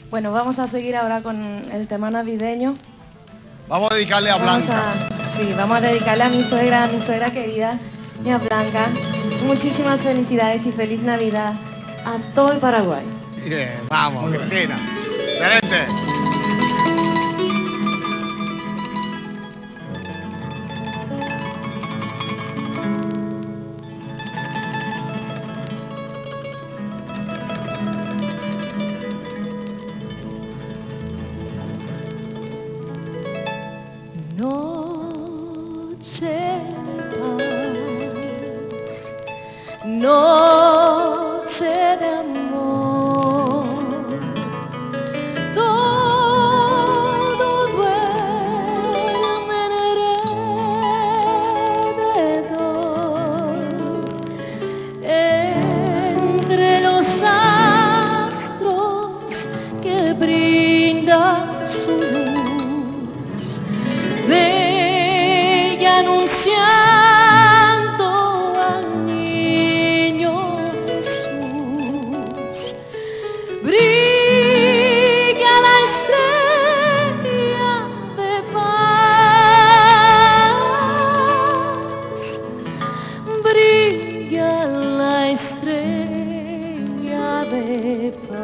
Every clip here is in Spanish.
Bueno, vamos a seguir ahora con el tema navideño. Vamos a dedicarle a Blanca. Vamos a dedicarle a mi suegra querida, mi a Blanca. Muchísimas felicidades y feliz Navidad a todo el Paraguay. Bien, vamos, Cristina. Excelente. Noche de paz, noche de amor, todo duerme alrededor, entre los astros que brindan su luz, anunciando al niño Jesús. Brilla la estrella de paz, brilla la estrella de paz.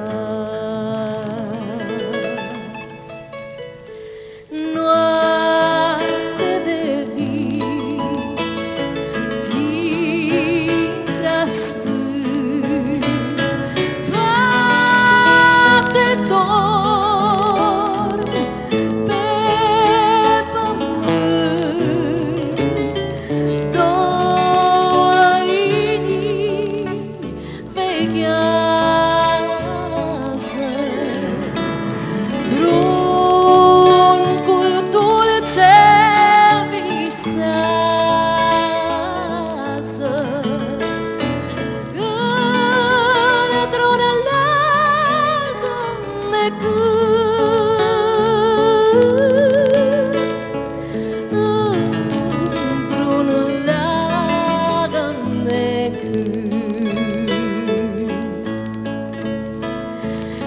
No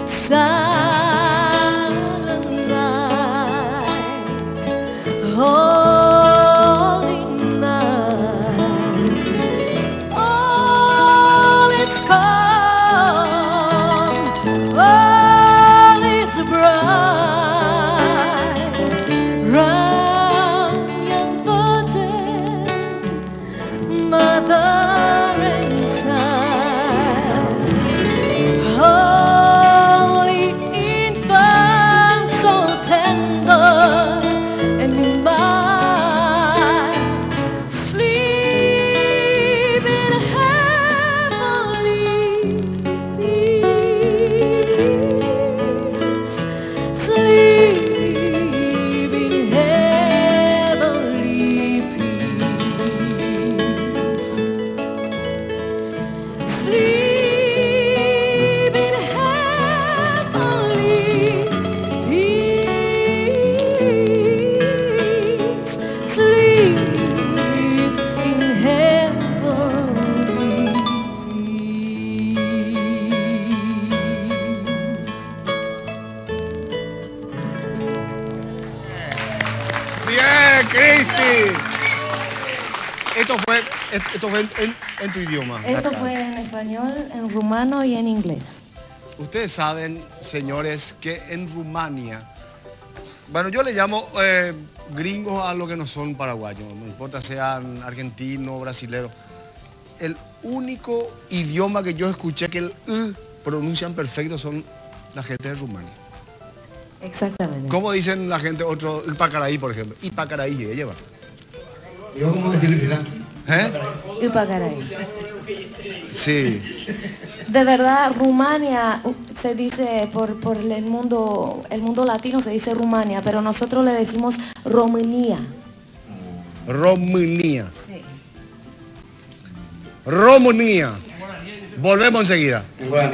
silent night, holy night, all it's calm, all it's bright, round young virgin, mother and child. Bien, Cristi. Esto fue en tu idioma. Esto fue en español, en rumano y en inglés. Ustedes saben, señores, que en Rumania, bueno, yo le llamo gringos a los que no son paraguayos, no importa sean argentinos, brasileños. El único idioma que yo escuché que el pronuncian perfecto son la gente de Rumania. Exactamente. ¿Cómo dicen la gente otro, Ipacaraí, por ejemplo? Ipacaraí, lleva. ¿Yo cómo decirle? Ipacaraí. Sí. De verdad, Rumania se dice por el mundo latino se dice Rumania, pero nosotros le decimos Romania. Romania. Sí. Romania. Volvemos enseguida. Bueno,